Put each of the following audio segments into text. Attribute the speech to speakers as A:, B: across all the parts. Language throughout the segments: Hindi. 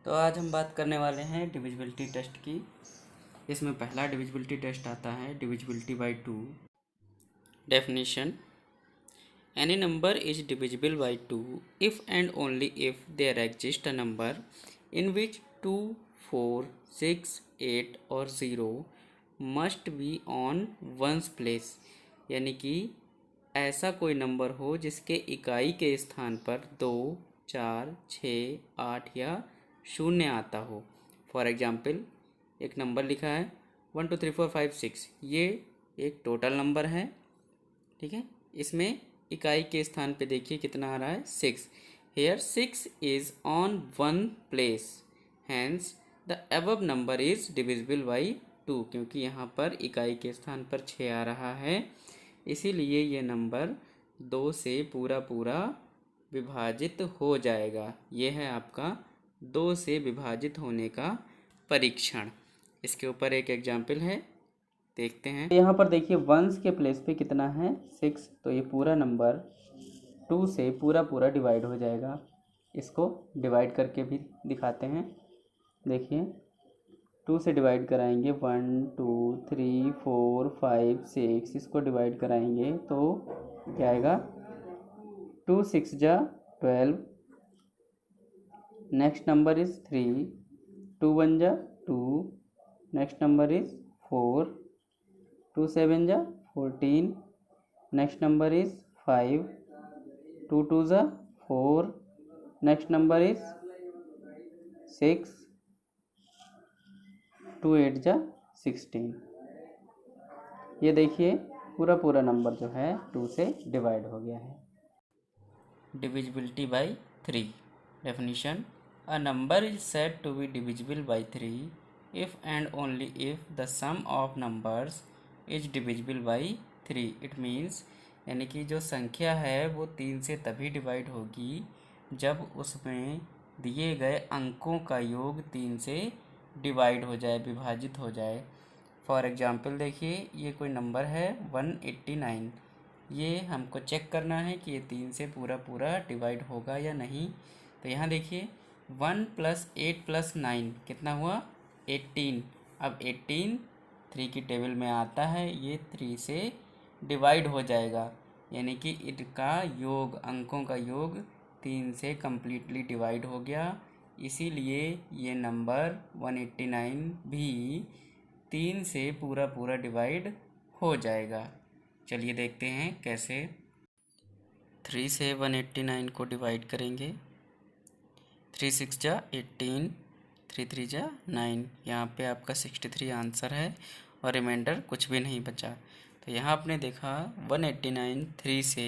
A: तो आज हम बात करने वाले हैं डिविजिबिलिटी टेस्ट की। इसमें पहला डिविजिबिलिटी टेस्ट आता है divisibility by 2। Definition: any number is divisible by 2 if and only if there exist a number in which 2, 4, 6, 8 और 0 must be on ones place. यानी कि ऐसा कोई नंबर हो जिसके इकाई के स्थान पर 2, 4, 6, 8 या 0 आता हो। फॉर एग्जाम्पल एक नंबर लिखा है 1 2 3 4 5 6, ये एक टोटल नंबर है, ठीक है। इसमें इकाई के स्थान पे देखिए कितना आ रहा है 6। Here 6 is on one place, hence the above number is divisible by 2। क्योंकि यहाँ पर इकाई के स्थान पर 6 आ रहा है, इसीलिए ये नंबर 2 से पूरा पूरा विभाजित हो जाएगा। ये है आपका 2 से विभाजित होने का परीक्षण। इसके ऊपर एक एग्जाम्पल है, देखते हैं। यहाँ पर देखिए वंस के प्लेस पे कितना है 6, तो ये पूरा नंबर 2 से पूरा पूरा डिवाइड हो जाएगा। इसको डिवाइड करके भी दिखाते हैं। देखिए 2 से डिवाइड कराएंगे 1 2 3 4 5 6, इसको डिवाइड कराएंगे तो क्या आएगा 2 6 जा 12, नेक्स्ट नंबर इज 3, 2 1 जा 2, नेक्स्ट नंबर इज 4, 2 7 जा 14, नेक्स्ट नंबर इज 5, 2 2 जा 4, नेक्स्ट नंबर इज 6, 2 8 जा 16। ये देखिए पूरा पूरा नंबर जो है 2 से डिवाइड हो गया है। Divisibility bye 3। Definition: a number is said to be divisible by 3 if and only if the sum of numbers is divisible by 3। it means यानी कि जो संख्या है वो 3 से तभी डिवाइड होगी जब उसमें दिए गए अंकों का योग 3 से डिवाइड हो जाए, विभाजित हो जाए। फॉर एग्जांपल देखिए ये कोई नंबर है 189, ये हमको चेक करना है कि ये 3 से पूरा पूरा डिवाइड होगा या नहीं। तो यहाँ देखिए 1 + 8 + 9 कितना हुआ 18। अब 18 3 की टेबल में आता है, ये 3 से डिवाइड हो जाएगा, यानी कि इनका योग, अंकों का योग 3 से कम्प्लीटली डिवाइड हो गया। इसीलिए ये नंबर 189 भी 3 से पूरा पूरा डिवाइड हो जाएगा। चलिए देखते हैं कैसे। 3 से 189 को डिवाइड करेंगे। 3 6 जा 18, 3 3 जा 9, यहाँ पे आपका 63 आंसर है और रिमाइंडर कुछ भी नहीं बचा। तो यहाँ आपने देखा 189 3 से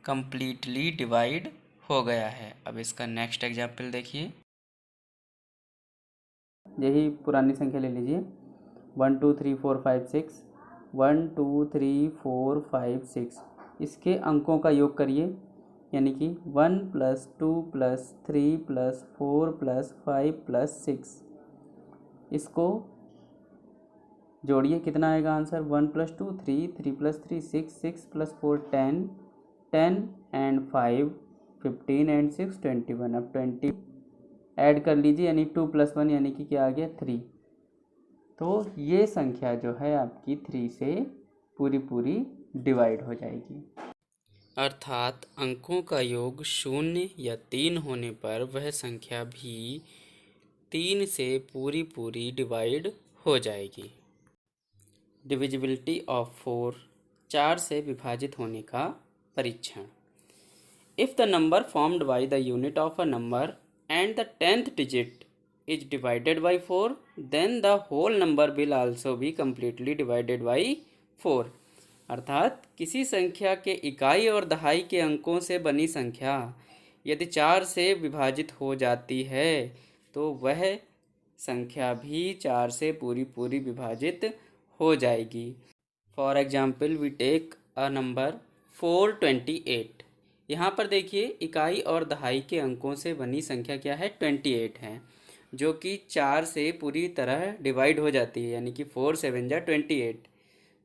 A: कम्प्लीटली डिवाइड हो गया है। अब इसका नेक्स्ट एग्जाम्पल देखिए। यही पुरानी संख्या ले लीजिए 1 2 3 4 5 6, 1 2 3 4 5 6, इसके अंकों का योग करिए, यानी कि 1 + 2 + 3 + 4 + 5 + 6, इसको जोड़िए कितना आएगा आंसर 1 + 2 3, 3 + 3 6, 6 + 4 10, 10 and 5 15 and 6 21। अब 20 ऐड कर लीजिए, यानी 2 + 1 यानी कि क्या आ गया 3। तो ये संख्या जो है आपकी 3 से पूरी पूरी डिवाइड हो जाएगी। अर्थात अंकों का योग 0 या 3 होने पर वह संख्या भी 3 से पूरी पूरी डिवाइड हो जाएगी। डिविजिबिलिटी ऑफ 4, 4 से विभाजित होने का परीक्षण। If the number formed by the unit of a number and the 10th digit is divided by 4, then the whole number will also be completely divided by 4। अर्थात किसी संख्या के इकाई और दहाई के अंकों से बनी संख्या यदि 4 से विभाजित हो जाती है तो वह संख्या भी 4 से पूरी पूरी विभाजित हो जाएगी। For example we take a number 428। यहाँ पर देखिए इकाई और दहाई के अंकों से बनी संख्या क्या है 28 है, जो कि 4 से पूरी तरह डिवाइड हो जाती है, यानी कि 4 7 जा 28।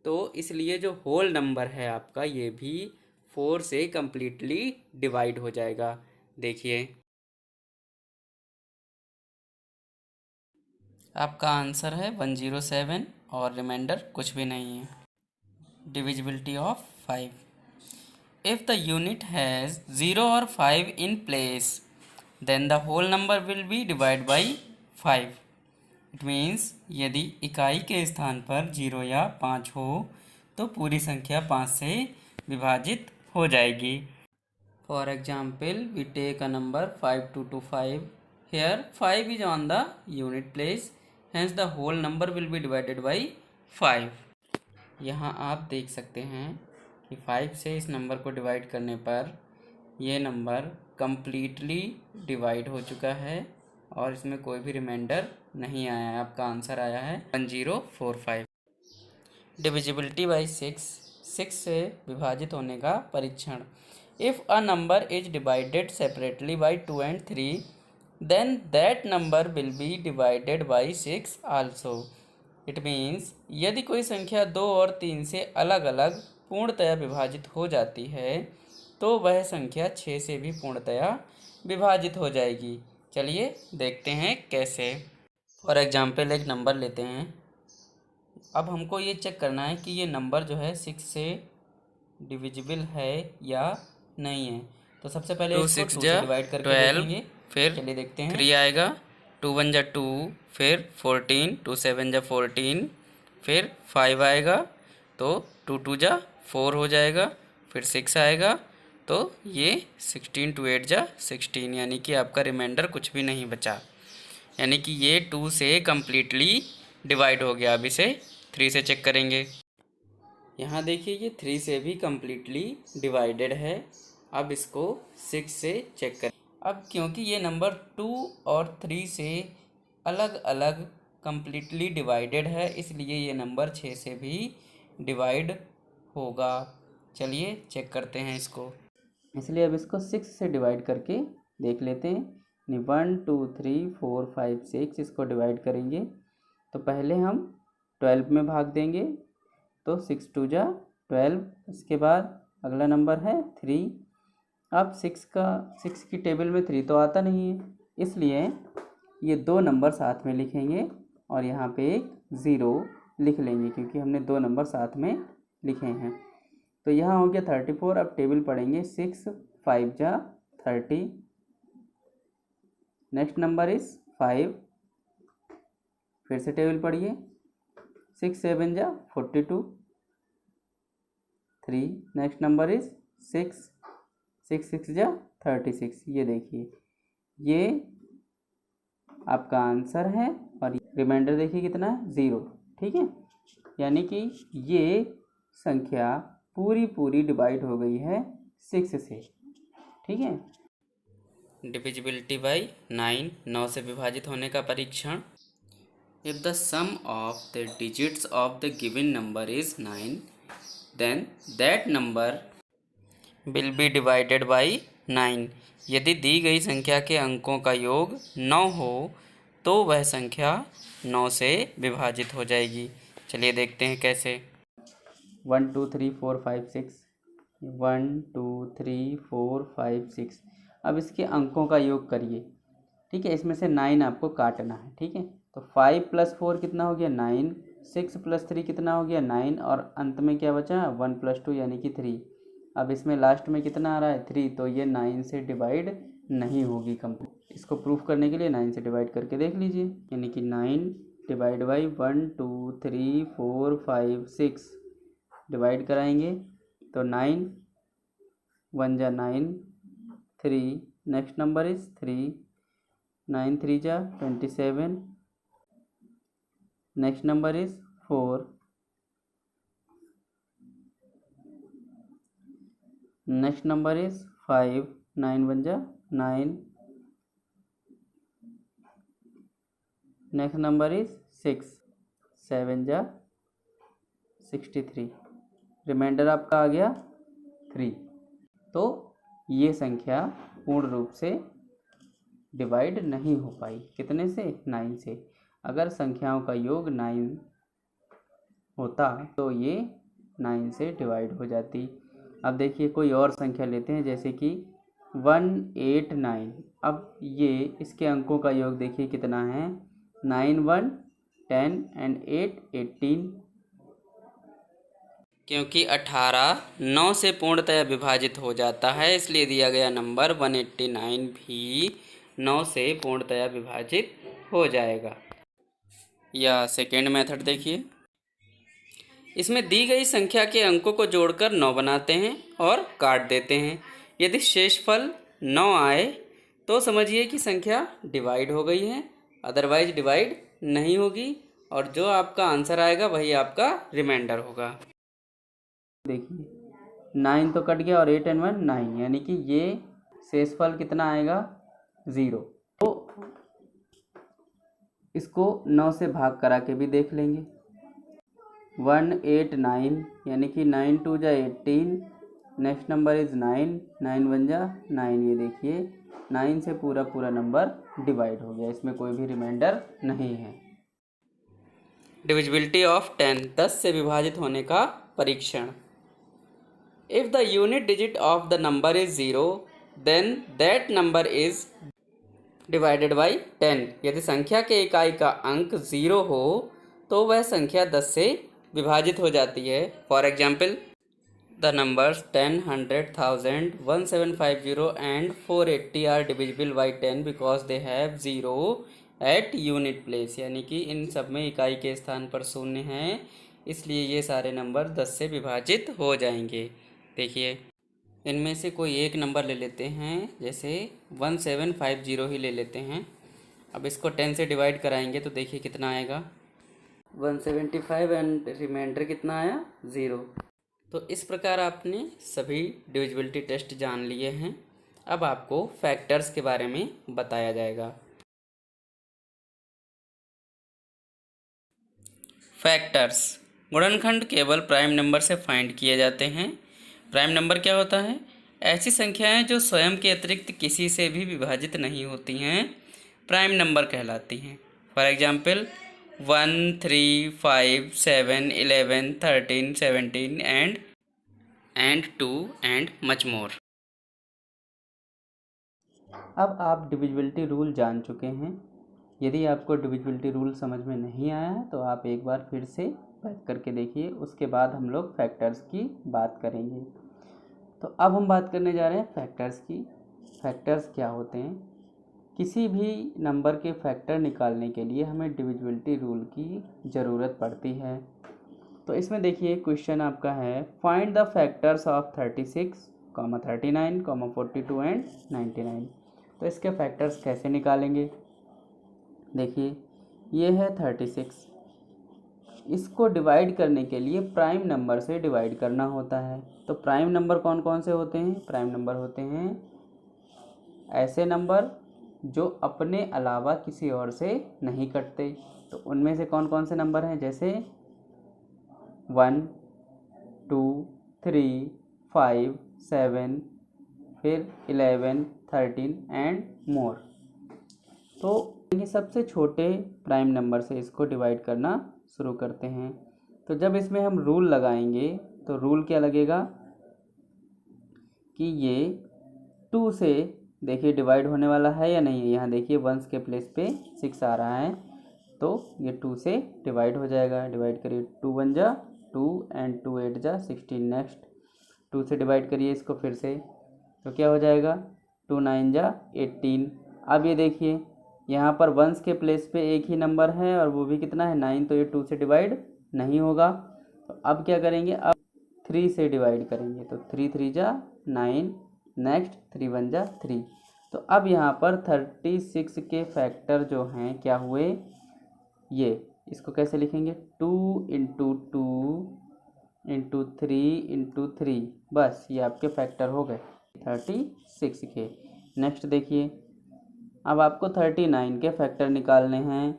A: तो इसलिए जो होल नंबर है आपका ये भी 4 से कम्प्लीटली डिवाइड हो जाएगा। देखिए आपका आंसर है 107 और रिमाइंडर कुछ भी नहीं है। Divisibility of 5। If the unit has 0 और 5 in place, then the whole number will be divided by 5. It means यदि इकाई के स्थान पर 0 या 5 हो तो पूरी संख्या 5 से विभाजित हो जाएगी। For example, we take a number 5225. Here 5 is on the unit place, hence the whole number will be divided by 5. यहाँ आप देख सकते हैं कि 5 से इस नंबर को डिवाइड करने पर ये नंबर कम्प्लीटली डिवाइड हो चुका है और इसमें कोई भी रिमाइंडर नहीं आया है। आपका आंसर आया है 1045। डिविजिबिलिटी बाई 6 से विभाजित होने का परीक्षण। If a number is divided separately by 2 and 3, then that number will be divided by 6 also. It means यदि कोई संख्या 2 और 3 से अलग अलग पूर्णतया विभाजित हो जाती है तो वह संख्या 6 से भी पूर्णतया विभाजित हो जाएगी। चलिए देखते हैं कैसे। फॉर एग्जाम्पल एक नंबर लेते हैं। अब हमको ये चेक करना है कि ये नंबर जो है 6 से डिविजिबल है या नहीं है। तो सबसे पहले इसको 2 से डिवाइड करके देखेंगे। फिर चलिए देखते हैं। 3 आएगा, 2 1 जा 2, फिर 14, 2 7 जा 14, फिर 5 आएगा तो 2 2 जा 4 हो जाएगा, फिर 6 आएगा तो ये 16, 2 8 जा 16, यानी कि आपका रिमाइंडर कुछ भी नहीं बचा, यानी कि ये 2 से कम्प्लीटली डिवाइड हो गया। अब इसे 3 से चेक करेंगे। यहाँ देखिए ये 3 से भी कम्प्लीटली डिवाइडेड है। अब इसको 6 से चेक करें। अब क्योंकि ये नंबर 2 और 3 से अलग अलग कम्प्लीटली डिवाइडेड है इसलिए ये नंबर 6 से भी डिवाइड होगा। चलिए चेक करते हैं इसको। इसलिए अब इसको 6 से डिवाइड करके देख लेते हैं। 1 2 3 4 5 6 इसको डिवाइड करेंगे तो पहले हम 12 में भाग देंगे तो 6 2 जा 12। इसके बाद अगला नंबर है 3। अब 6 की टेबल में 3 तो आता नहीं है इसलिए ये 2 नंबर साथ में लिखेंगे और यहाँ पे एक 0 लिख लेंगे क्योंकि हमने 2 नंबर साथ में लिखे हैं। तो यहाँ हो गया 34। अब टेबल पढ़ेंगे। 6 5 जा 30। Next number is 5। फिर से टेबल पढ़िए। 6 7 जा 42। 3 नेक्स्ट नंबर इज 6 6 6 जा 36। ये देखिए ये आपका आंसर है और रिमाइंडर देखिए कितना है 0। ठीक है, यानी कि ये संख्या पूरी डिवाइड हो गई है 6 से। ठीक है। डिविजिबिलिटी बाई 9 से विभाजित होने का परीक्षण। If the sum of the digits of the given number is 9, then that number will be divided by 9। यदि दी गई संख्या के अंकों का योग 9 हो तो वह संख्या 9 से विभाजित हो जाएगी। चलिए देखते हैं कैसे। 1 2 3 4 5 6। 1 2 3 4 5 6। अब इसके अंकों का योग करिए। ठीक है, इसमें से 9 आपको काटना है। ठीक है, तो 5 + 4 कितना हो गया 9, 6 + 3 कितना हो गया 9 और अंत में क्या बचा 1 + 2 यानी कि 3। अब इसमें लास्ट में कितना आ रहा है 3, तो ये 9 से डिवाइड नहीं होगी कंप्लीट। इसको प्रूफ करने के लिए 9 से डिवाइड करके देख लीजिए, यानी कि 9 डिवाइड बाई 1 2 3 4 5 6 डिवाइड कराएंगे तो 9 1 जा 9 3। Next number is 3। 9 3 जा 27। Next number is 4। Next number is 5। 9 1 जा 9। Next number is 6। 7 जा 63। रिमाइंडर आपका आ गया 3। तो ये संख्या पूर्ण रूप से डिवाइड नहीं हो पाई। कितने से 9 से। अगर संख्याओं का योग 9 होता तो ये 9 से डिवाइड हो जाती। अब देखिए कोई और संख्या लेते हैं जैसे कि 189। अब ये इसके अंकों का योग देखिए कितना है 9 1 10 and 8 18, क्योंकि 18 9 से पूर्णतः विभाजित हो जाता है, इसलिए दिया गया नंबर 189 भी 9 से पूर्णतः विभाजित हो जाएगा। या सेकेंड मेथड देखिए, इसमें दी गई संख्या के अंकों को जोड़कर 9 बनाते हैं और काट देते हैं। यदि शेषफल 9 आए तो समझिए कि संख्या डिवाइड हो गई है, अदरवाइज डिवाइड नहीं होगी, और जो आपका आंसर आएगा वही आपका रिमाइंडर होगा। देखिए 9 तो कट गया और 8 and 1 9, यानी कि ये शेषफल कितना आएगा 0। तो इसको 9 से भाग करा के भी देख लेंगे। 1 8 9, यानी कि 9 2 जा 18, नेक्स्ट नंबर इज 9, 9 1 जा 9। ये देखिए 9 से पूरा पूरा नंबर डिवाइड हो गया, इसमें कोई भी रिमाइंडर नहीं है। डिविजिबिलिटी ऑफ 10, 10 से विभाजित होने का परीक्षण। If the unit digit of the number is 0, then that number is divided by 10। यदि संख्या के इकाई का अंक 0 हो तो वह संख्या 10 से विभाजित हो जाती है। For example, the numbers 10 100 1000 1750 and 480 are divisible by 10 because they have 0 at unit place, यानी कि इन सब में इकाई के स्थान पर शून्य हैं, इसलिए ये सारे नंबर 10 से विभाजित हो जाएंगे। देखिए इनमें से कोई एक नंबर ले लेते हैं, जैसे 1750 ही ले लेते हैं। अब इसको 10 से डिवाइड कराएंगे तो देखिए कितना आएगा 175 एंड रिमाइंडर कितना आया 0। तो इस प्रकार आपने सभी डिविजिबिलिटी टेस्ट जान लिए हैं। अब आपको फैक्टर्स के बारे में बताया जाएगा। फैक्टर्स, गुणनखंड केवल प्राइम नंबर से फाइंड किए जाते हैं। प्राइम नंबर क्या होता है? ऐसी संख्याएं जो स्वयं के अतिरिक्त किसी से भी विभाजित नहीं होती हैं प्राइम नंबर कहलाती हैं। For example 1 3 5 7 11 13 17 and 2 and much more. अब आप डिविजिबिलिटी रूल जान चुके हैं। यदि आपको डिविजिबिलिटी रूल समझ में नहीं आया है तो आप एक बार फिर से बैठ करके देखिए, उसके बाद हम लोग फैक्टर्स की बात करेंगे। तो अब हम बात करने जा रहे हैं फैक्टर्स की। फैक्टर्स क्या होते हैं? किसी भी नंबर के फैक्टर निकालने के लिए हमें डिविजिबिलिटी रूल की ज़रूरत पड़ती है। तो इसमें देखिए क्वेश्चन आपका है, find the factors of 36, 39, 42 and 99। तो इसके फैक्टर्स कैसे निकालेंगे? देखिए ये है 36, इसको डिवाइड करने के लिए प्राइम नंबर से डिवाइड करना होता है। तो प्राइम नंबर कौन कौन से होते हैं? प्राइम नंबर होते हैं ऐसे नंबर जो अपने अलावा किसी और से नहीं कटते। तो उनमें से कौन कौन से नंबर हैं? जैसे 1 2 3 5 7, फिर 11 13 एंड मोर। तो ये सबसे छोटे प्राइम नंबर से इसको डिवाइड करना शुरू करते हैं। तो जब इसमें हम रूल लगाएंगे तो रूल क्या लगेगा कि ये 2 से देखिए डिवाइड होने वाला है या नहीं है। यहाँ देखिए 1 के प्लेस पे 6 आ रहा है, तो ये 2 से डिवाइड हो जाएगा। डिवाइड करिए, 2 1 जा 2 एंड 2 8 जा 16। नेक्स्ट 2 से डिवाइड करिए इसको फिर से, तो क्या हो जाएगा 2 9 जा 18। अब ये देखिए यहाँ पर 1 के प्लेस पे एक ही नंबर है और वो भी कितना है 9, तो ये 2 से डिवाइड नहीं होगा। तो अब क्या करेंगे? अब 3 से डिवाइड करेंगे, तो 3 3 जा 9, नेक्स्ट 3 1 जा 3। तो अब यहाँ पर 36 के फैक्टर जो हैं क्या हुए? ये इसको कैसे लिखेंगे? 2 इंटू 2 इंटू 3 इंटू 3, बस ये आपके फैक्टर हो गए 36 के। नेक्स्ट देखिए, अब आपको 39 के फैक्टर निकालने हैं।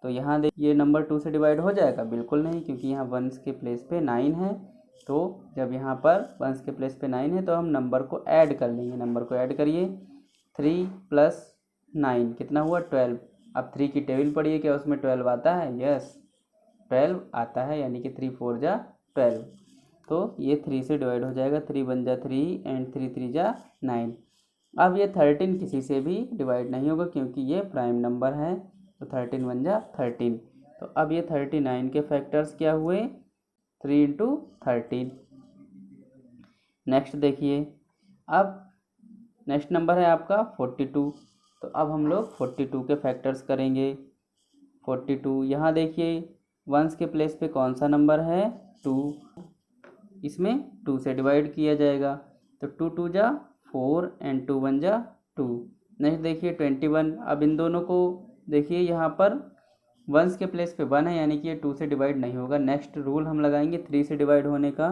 A: तो यहाँ देखिए ये नंबर 2 से डिवाइड हो जाएगा? बिल्कुल नहीं, क्योंकि यहाँ 1 के प्लेस पे 9 है। तो जब यहाँ पर 1 के प्लेस पे 9 है तो हम नंबर को ऐड कर लेंगे। नंबर को ऐड करिए, 3 + 9 कितना हुआ 12। अब 3 की टेबल पढ़िए, क्या उसमें 12 आता है? यस 12 आता है, यानी कि 3 4 जा 12। तो ये 3 से डिवाइड हो जाएगा, 3 1 जा 3 एंड 3 3 जा 9। अब ये 13 किसी से भी डिवाइड नहीं होगा क्योंकि ये प्राइम नंबर है। तो 13 वन जा 13। तो अब ये 39 के फैक्टर्स क्या हुए, 3 इंटू 13। नेक्स्ट देखिए, अब नेक्स्ट नंबर है आपका 42। तो अब हम लोग 42 के फैक्टर्स करेंगे। 42 यहाँ देखिए वंस के प्लेस पे कौन सा नंबर है, 2, इसमें 2 से डिवाइड किया जाएगा। तो 2 2 जा 4 एंड 2 1 जा 2। नेक्स्ट देखिए 21। अब इन दोनों को देखिए, यहाँ पर वंस के प्लेस पे 1 है यानी कि ये 2 से डिवाइड नहीं होगा। नेक्स्ट रूल हम लगाएंगे 3 से डिवाइड होने का,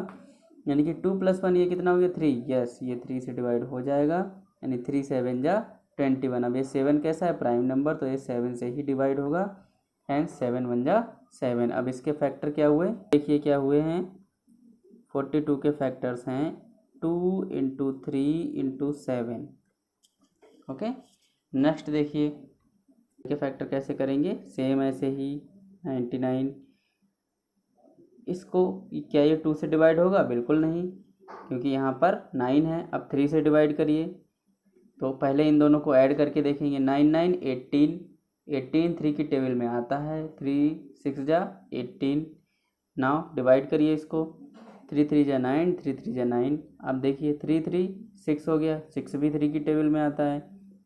A: यानी कि 2 + 1 ये कितना हो गया, 3। यस, ये 3 से डिवाइड हो जाएगा, यानी 3 7 जा 21। अब ये 7 कैसा है, प्राइम नंबर, तो ये 7 से ही डिवाइड होगा, हैंस 7 1 जा 7। अब इसके फैक्टर क्या हुए, देखिए क्या हुए हैं, 42 के फैक्टर्स हैं 2 इंटू 3 इंटू 7। ओके, नेक्स्ट देखिए के फैक्टर कैसे करेंगे, सेम ऐसे ही 99। इसको क्या ये 2 से डिवाइड होगा, बिल्कुल नहीं, क्योंकि यहाँ पर 9 है। अब 3 से डिवाइड करिए, तो पहले इन दोनों को ऐड करके देखेंगे, 9 9 18, 18 3 की टेबल में आता है, 3 6 जा 18। नाउ डिवाइड करिए इसको, 3 3 जा 9, 3 3 जा 9। अब देखिए 3 3 6 हो गया, 6 भी 3 की टेबल में आता है,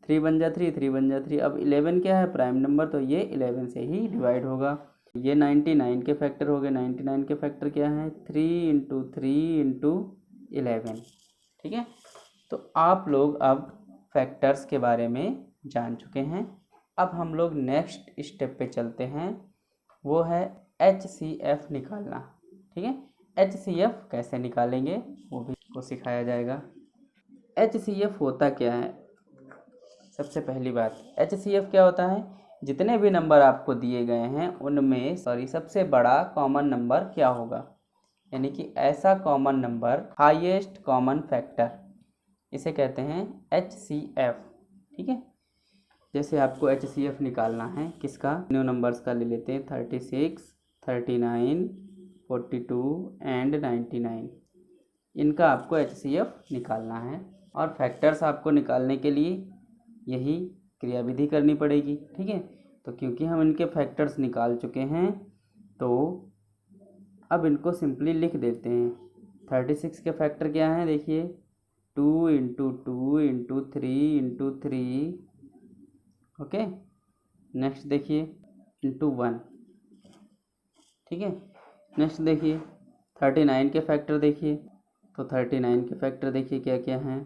A: 3 1 जा 3, 3 1 जा 3। अब 11 क्या है, प्राइम नंबर, तो ये 11 से ही डिवाइड होगा। ये 99 के फैक्टर हो गए। 99 के फैक्टर क्या है, 3 इंटू 3 इंटू 11। ठीक है, तो आप लोग अब फैक्टर्स के बारे में जान चुके हैं। अब हम लोग नेक्स्ट स्टेप पे चलते हैं, वो है HCF निकालना। ठीक है, HCF कैसे निकालेंगे वो भी को सिखाया जाएगा। HCF होता क्या है, सबसे पहली बात, HCF क्या होता है, जितने भी नंबर आपको दिए गए हैं उनमें सबसे बड़ा कॉमन नंबर क्या होगा, यानी कि ऐसा common number, highest common factor, इसे कहते हैं HCF। ठीक है, जैसे आपको HCF निकालना है किसका, न्यू नंबर्स का ले लेते हैं, 36 39 42 एंड 99। इनका आपको HCF निकालना है, और फैक्टर्स आपको निकालने के लिए यही क्रियाविधि करनी पड़ेगी। ठीक है, तो क्योंकि हम इनके फैक्टर्स निकाल चुके हैं, तो अब इनको सिंपली लिख देते हैं। 36 के फैक्टर क्या हैं, देखिए 2 into 2 into 3 into 3। Okay, next देखिए इंटू 1। ठीक है, नेक्स्ट देखिए 39 के फैक्टर देखिए, तो 39 के फैक्टर देखिए क्या क्या हैं,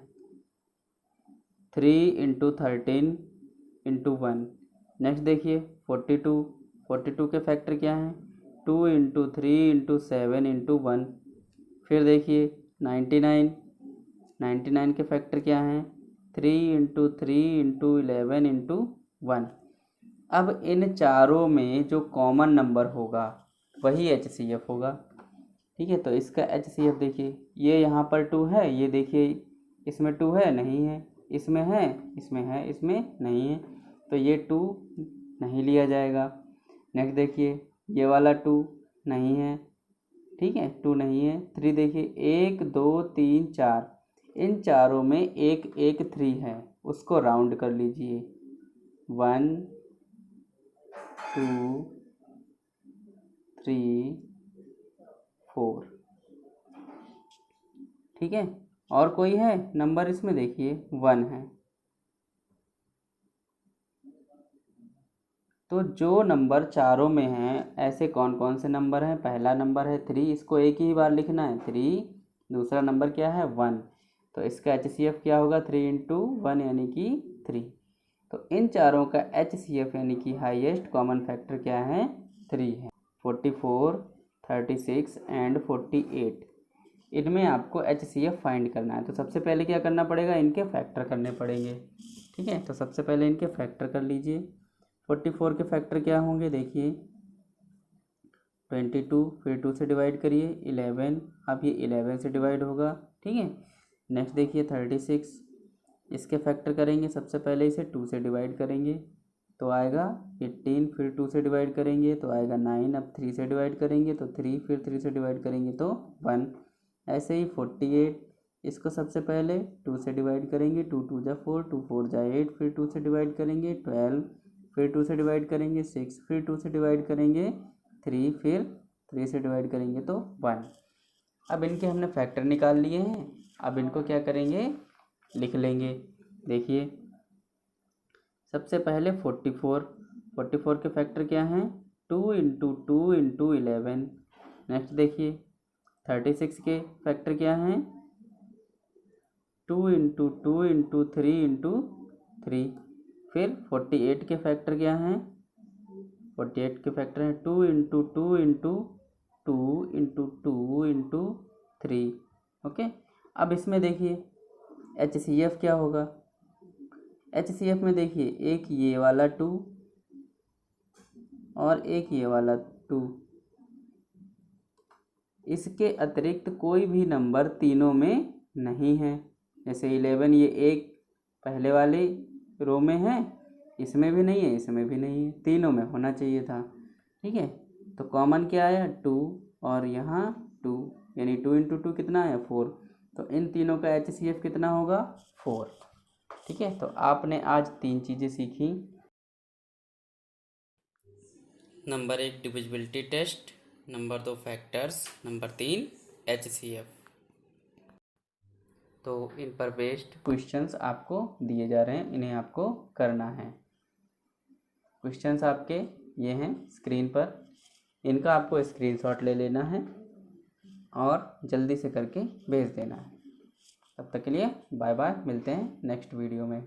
A: 3 इंटू 13 इंटू 1। नेक्स्ट देखिए 42, 42 के फैक्टर क्या हैं, 2 इंटू 3 इंटू 7 इंटू 1। फिर देखिए 99, 99 के फैक्टर क्या हैं, 3 इंटू 3 इंटू 11 इंटू 1। अब इन चारों में जो कॉमन नंबर होगा वही HCF होगा। ठीक है, तो इसका HCF देखिए, ये यहाँ पर 2 है, ये देखिए इसमें 2 है, नहीं है, इसमें है, इसमें है, इसमें नहीं है, तो ये 2 नहीं लिया जाएगा। नेक्स्ट देखिए ये वाला 2 नहीं है, ठीक है, 2 नहीं है। 3 देखिए 1 2 3 4, इन चारों में एक एक 3 है, उसको राउंड कर लीजिए, 1 2 3 4। ठीक है, और कोई है नंबर इसमें, देखिए 1 है। तो जो नंबर चारों में हैं, ऐसे कौन कौन से नंबर हैं, पहला नंबर है 3, इसको एक ही बार लिखना है 3। दूसरा नंबर क्या है 1, तो इसका HCF क्या होगा, 3 इंटू 1 यानी कि 3। तो इन चारों का HCF यानी कि हाईएस्ट कॉमन फैक्टर क्या है, 3 है। 44 36 एंड 48, इनमें आपको HCF फाइंड करना है। तो सबसे पहले क्या करना पड़ेगा, इनके फैक्टर करने पड़ेंगे। ठीक है, तो सबसे पहले इनके फैक्टर कर लीजिए। 44 के फैक्टर क्या होंगे, देखिए 22, फिर 2 से डिवाइड करिए 11, अब ये 11 से डिवाइड होगा। ठीक है, नेक्स्ट देखिए 36, इसके फैक्टर करेंगे, सबसे पहले इसे 2 से डिवाइड करेंगे तो आएगा 18, फिर 2 से डिवाइड करेंगे तो आएगा 9, अब 3 से डिवाइड करेंगे तो 3, फिर 3 से डिवाइड करेंगे तो 1। ऐसे ही 48, इसको सबसे पहले 2 से डिवाइड करेंगे, 2 2 जा 4, 2 4 जा 8, फिर 2 से डिवाइड करेंगे 12, फिर 2 से डिवाइड करेंगे 6, फिर 2 से डिवाइड करेंगे 3, फिर 3 से डिवाइड करेंगे तो 1। अब इनके हमने फैक्टर निकाल लिए हैं, अब इनको क्या करेंगे, लिख लेंगे। देखिए सबसे पहले 44 के फैक्टर क्या हैं, 2 इंटू 2 इंटू 11। नेक्स्ट देखिए 36 के फैक्टर क्या हैं, 2 इंटू 2 इंटू 3 इंटू 3। फिर 48 के फैक्टर क्या हैं, 48 के फैक्टर हैं 2 into 2 into 2 into 2 into 3। Okay, अब इसमें देखिए HCF क्या होगा, HCF में देखिए एक ये वाला 2 और एक ये वाला 2, इसके अतिरिक्त कोई भी नंबर तीनों में नहीं है। जैसे 11 ये एक पहले वाले रो में है, इसमें भी नहीं है, इसमें भी नहीं है, तीनों में होना चाहिए था। ठीक है, तो कॉमन क्या आया 2 और यहाँ 2, यानी 2 इंटू 2 कितना है 4। तो इन तीनों का HCF कितना होगा 4। ठीक है, तो आपने आज 3 चीज़ें सीखी। Number 1 divisibility test, number 2 factors, number 3 HCF। तो इन पर बेस्ड क्वेश्चंस आपको दिए जा रहे हैं, इन्हें आपको करना है। क्वेश्चंस आपके ये हैं स्क्रीन पर, इनका आपको स्क्रीनशॉट ले लेना है और जल्दी से करके भेज देना है। तब तक के लिए बाय बाय, मिलते हैं नेक्स्ट वीडियो में।